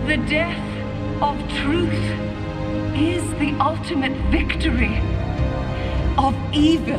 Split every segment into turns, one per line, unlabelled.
The death of truth is the ultimate victory of evil.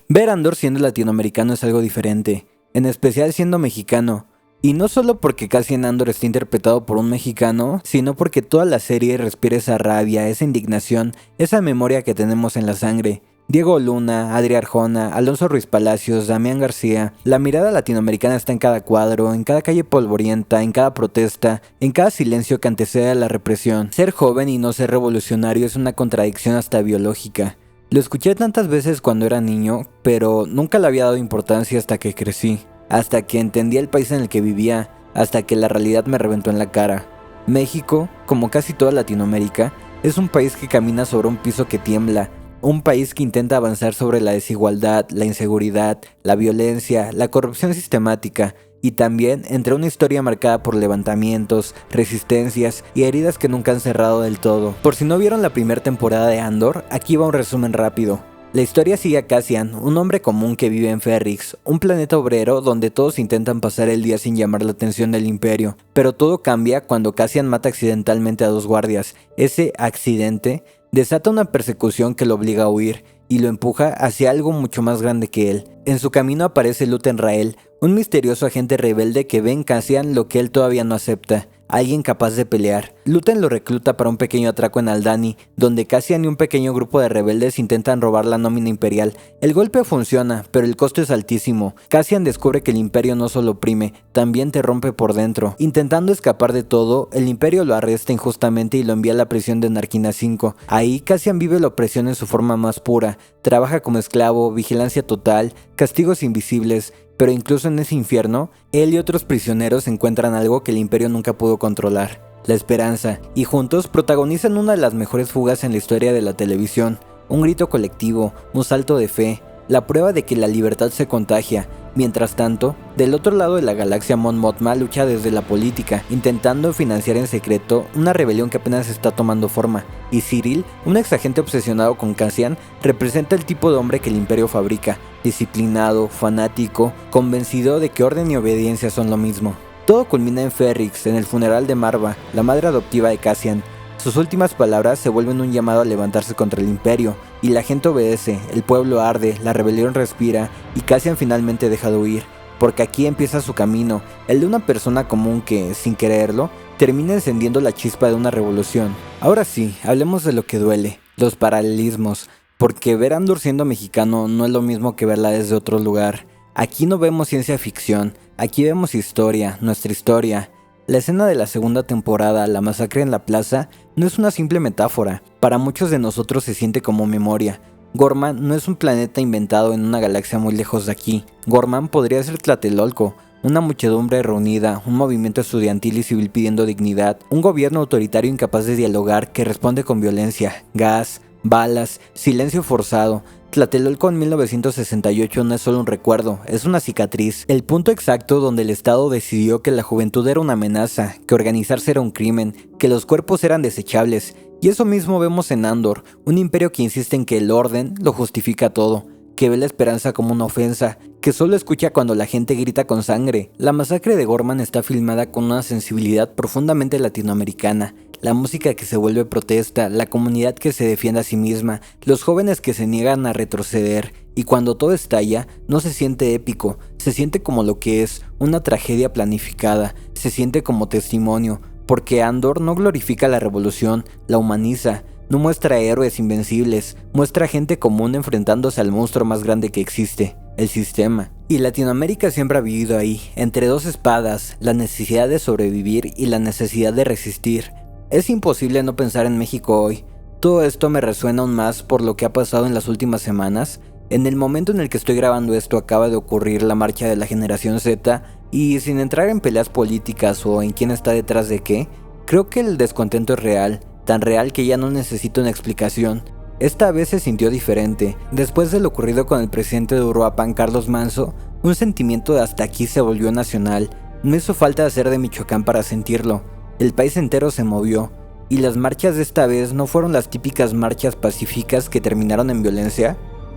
Ver Andor siendo latinoamericano es algo diferente, en especial siendo mexicano. Y no solo porque Cassian Andor está interpretado por un mexicano, sino porque toda la serie respira esa rabia, esa indignación, esa memoria que tenemos en la sangre. Diego Luna, Adri Arjona, Alonso Ruiz Palacios, Damián García, la mirada latinoamericana está en cada cuadro, en cada calle polvorienta, en cada protesta, en cada silencio que antecede a la represión. Ser joven y no ser revolucionario es una contradicción hasta biológica. Lo escuché tantas veces cuando era niño, pero nunca le había dado importancia hasta que crecí, hasta que entendí el país en el que vivía, hasta que la realidad me reventó en la cara. México, como casi toda Latinoamérica, es un país que camina sobre un piso que tiembla. Un país que intenta avanzar sobre la desigualdad, la inseguridad, la violencia, la corrupción sistemática y también entre una historia marcada por levantamientos, resistencias y heridas que nunca han cerrado del todo. Por si no vieron la primera temporada de Andor, aquí va un resumen rápido. La historia sigue a Cassian, un hombre común que vive en Ferrix, un planeta obrero donde todos intentan pasar el día sin llamar la atención del Imperio. Pero todo cambia cuando Cassian mata accidentalmente a 2 guardias. Ese accidente desata una persecución que lo obliga a huir y lo empuja hacia algo mucho más grande que él. En su camino aparece Luten Rael, un misterioso agente rebelde que ve en Cassian lo que él todavía no acepta, alguien capaz de pelear. Luten lo recluta para un pequeño atraco en Aldhani, donde Cassian y un pequeño grupo de rebeldes intentan robar la nómina imperial. El golpe funciona, pero el costo es altísimo. Cassian descubre que el imperio no solo oprime, también te rompe por dentro. Intentando escapar de todo, el imperio lo arresta injustamente y lo envía a la prisión de Narquina 5. Ahí Cassian vive la opresión en su forma más pura. Trabaja como esclavo, vigilancia total, castigos invisibles. Pero incluso en ese infierno, él y otros prisioneros encuentran algo que el imperio nunca pudo controlar: la esperanza, y juntos protagonizan una de las mejores fugas en la historia de la televisión. Un grito colectivo, un salto de fe, la prueba de que la libertad se contagia. Mientras tanto, del otro lado de la galaxia, Mon Mothma lucha desde la política, intentando financiar en secreto una rebelión que apenas está tomando forma, y Cyril, un exagente obsesionado con Cassian, representa el tipo de hombre que el imperio fabrica: disciplinado, fanático, convencido de que orden y obediencia son lo mismo. Todo culmina en Ferrix, en el funeral de Marva, la madre adoptiva de Cassian. Sus últimas palabras se vuelven un llamado a levantarse contra el imperio, y la gente obedece, el pueblo arde, la rebelión respira, y Cassian finalmente deja de huir, porque aquí empieza su camino, el de una persona común que, sin quererlo, termina encendiendo la chispa de una revolución. Ahora sí, hablemos de lo que duele, los paralelismos, porque ver a Andor siendo mexicano no es lo mismo que verla desde otro lugar. Aquí no vemos ciencia ficción, aquí vemos historia, nuestra historia. La escena de la segunda temporada, la masacre en la plaza, no es una simple metáfora. Para muchos de nosotros se siente como memoria. Gorman no es un planeta inventado en una galaxia muy lejos de aquí. Gorman podría ser Tlatelolco, una muchedumbre reunida, un movimiento estudiantil y civil pidiendo dignidad, un gobierno autoritario incapaz de dialogar que responde con violencia, gas, balas, silencio forzado. Tlatelolco en 1968 no es solo un recuerdo, es una cicatriz, el punto exacto donde el Estado decidió que la juventud era una amenaza, que organizarse era un crimen, que los cuerpos eran desechables. Y eso mismo vemos en Andor, un imperio que insiste en que el orden lo justifica todo, que ve la esperanza como una ofensa, que solo escucha cuando la gente grita con sangre. La masacre de Gorman está filmada con una sensibilidad profundamente latinoamericana. La música que se vuelve protesta, la comunidad que se defiende a sí misma, los jóvenes que se niegan a retroceder, y cuando todo estalla, no se siente épico, se siente como lo que es, una tragedia planificada, se siente como testimonio, porque Andor no glorifica la revolución, la humaniza, no muestra héroes invencibles, muestra gente común enfrentándose al monstruo más grande que existe, el sistema. Y Latinoamérica siempre ha vivido ahí, entre dos espadas, la necesidad de sobrevivir y la necesidad de resistir. Es imposible no pensar en México hoy. Todo esto me resuena aún más por lo que ha pasado en las últimas semanas. En el momento en el que estoy grabando esto acaba de ocurrir la marcha de la generación Z, y sin entrar en peleas políticas o en quién está detrás de qué, creo que el descontento es real, tan real que ya no necesito una explicación. Esta vez se sintió diferente. Después de lo ocurrido con el presidente de Uruapan, Carlos Manso, un sentimiento de hasta aquí se volvió nacional. No hizo falta ser de Michoacán para sentirlo. El país entero se movió, y las marchas de esta vez no fueron las típicas marchas pacíficas que terminaron en violencia.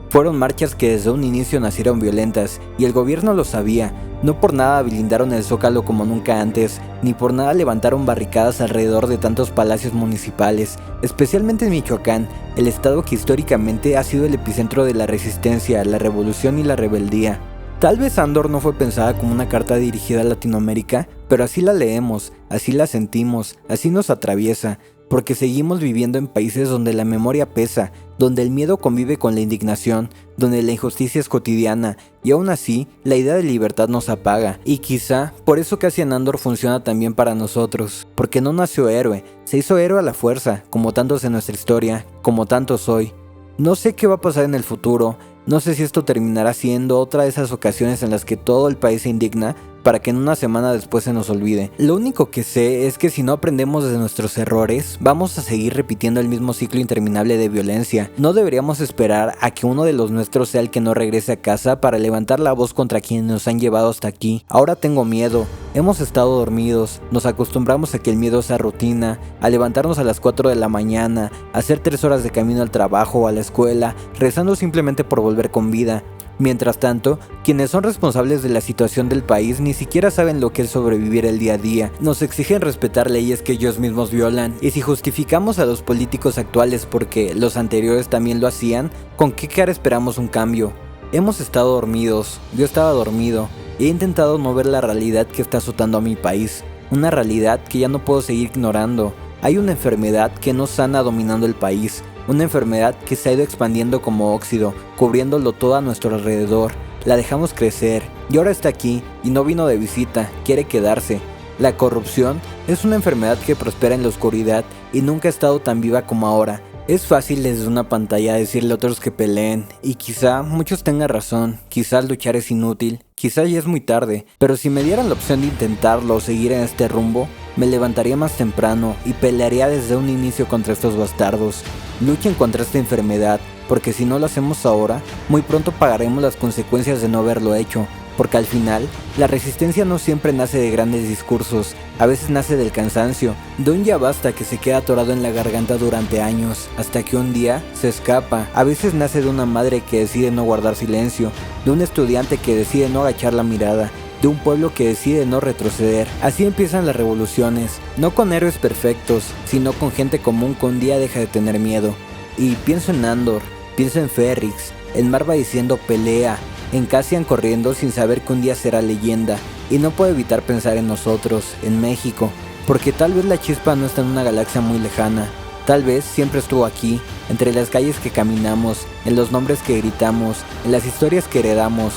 Fueron marchas que desde un inicio nacieron violentas, y el gobierno lo sabía. No por nada blindaron el Zócalo como nunca antes, ni por nada levantaron barricadas alrededor de tantos palacios municipales, especialmente en Michoacán, el estado que históricamente ha sido el epicentro de la resistencia, la revolución y la rebeldía. Tal vez Andor no fue pensada como una carta dirigida a Latinoamérica, pero así la leemos, así la sentimos, así nos atraviesa, porque seguimos viviendo en países donde la memoria pesa, donde el miedo convive con la indignación, donde la injusticia es cotidiana, y aún así, la idea de libertad nos apaga, y quizá por eso Cassian Andor funciona también para nosotros, porque no nació héroe, se hizo héroe a la fuerza, como tantos en nuestra historia, como tantos hoy. No sé qué va a pasar en el futuro, no sé si esto terminará siendo otra de esas ocasiones en las que todo el país se indigna para que en una semana después se nos olvide. Lo único que sé es que si no aprendemos de nuestros errores, vamos a seguir repitiendo el mismo ciclo interminable de violencia. No deberíamos esperar a que uno de los nuestros sea el que no regrese a casa para levantar la voz contra quienes nos han llevado hasta aquí. Ahora tengo miedo, hemos estado dormidos, nos acostumbramos a que el miedo sea rutina, a levantarnos a las 4 de la mañana, a hacer 3 horas de camino al trabajo o a la escuela, rezando simplemente por volver con vida. Mientras tanto, quienes son responsables de la situación del país ni siquiera saben lo que es sobrevivir el día a día. Nos exigen respetar leyes que ellos mismos violan, y si justificamos a los políticos actuales porque los anteriores también lo hacían, ¿con qué cara esperamos un cambio? Hemos estado dormidos, yo estaba dormido, y he intentado no ver la realidad que está azotando a mi país, una realidad que ya no puedo seguir ignorando. Hay una enfermedad que no sana dominando el país, una enfermedad que se ha ido expandiendo como óxido, cubriéndolo todo a nuestro alrededor. La dejamos crecer, y ahora está aquí, y no vino de visita, quiere quedarse. La corrupción es una enfermedad que prospera en la oscuridad y nunca ha estado tan viva como ahora. Es fácil desde una pantalla decirle a otros que peleen, y quizá muchos tengan razón, quizás luchar es inútil, quizá ya es muy tarde, pero si me dieran la opción de intentarlo o seguir en este rumbo, me levantaría más temprano y pelearía desde un inicio contra estos bastardos. Luchen contra esta enfermedad, porque si no lo hacemos ahora, muy pronto pagaremos las consecuencias de no haberlo hecho. Porque al final, la resistencia no siempre nace de grandes discursos, a veces nace del cansancio, de un ya basta que se queda atorado en la garganta durante años, hasta que un día se escapa. A veces nace de una madre que decide no guardar silencio, de un estudiante que decide no agachar la mirada, de un pueblo que decide no retroceder. Así empiezan las revoluciones, no con héroes perfectos, sino con gente común que un día deja de tener miedo. Y pienso en Andor, pienso en Ferrix, en Marva diciendo pelea, en Cassian corriendo sin saber que un día será leyenda, y no puedo evitar pensar en nosotros, en México, porque tal vez la chispa no está en una galaxia muy lejana, tal vez siempre estuvo aquí, entre las calles que caminamos, en los nombres que gritamos, en las historias que heredamos.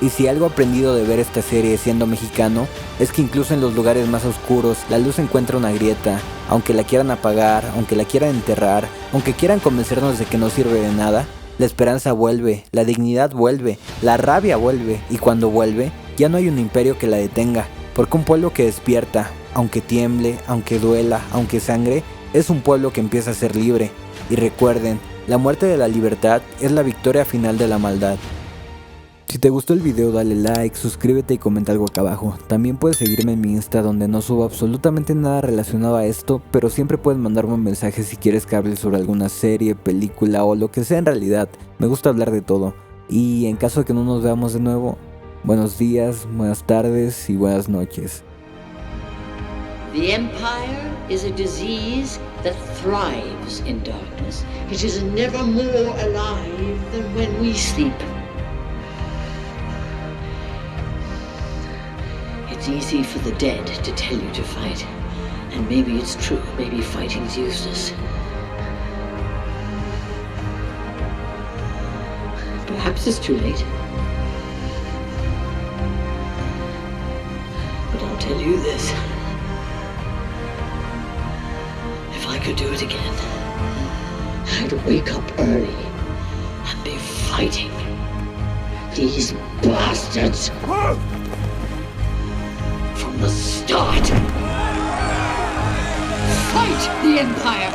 Y si algo he aprendido de ver esta serie siendo mexicano, es que incluso en los lugares más oscuros, la luz encuentra una grieta, aunque la quieran apagar, aunque la quieran enterrar, aunque quieran convencernos de que no sirve de nada. La esperanza vuelve, la dignidad vuelve, la rabia vuelve, y cuando vuelve, ya no hay un imperio que la detenga, porque un pueblo que despierta, aunque tiemble, aunque duela, aunque sangre, es un pueblo que empieza a ser libre. Y recuerden, la muerte de la libertad es la victoria final de la maldad. Si te gustó el video dale like, suscríbete y comenta algo acá abajo. También puedes seguirme en mi Insta donde no subo absolutamente nada relacionado a esto, pero siempre puedes mandarme un mensaje si quieres que hable sobre alguna serie, película o lo que sea en realidad. Me gusta hablar de todo. Y en caso de que no nos veamos de nuevo, buenos días, buenas tardes y buenas noches.
The Empire is a disease that thrives in darkness. It is never more alive than when we sleep. It's easy for the dead to tell you to fight. And maybe it's true, maybe fighting's useless. Perhaps it's too late. But I'll tell you this. If I could do it again, I'd wake up early and be fighting these bastards from the start. Fight the Empire!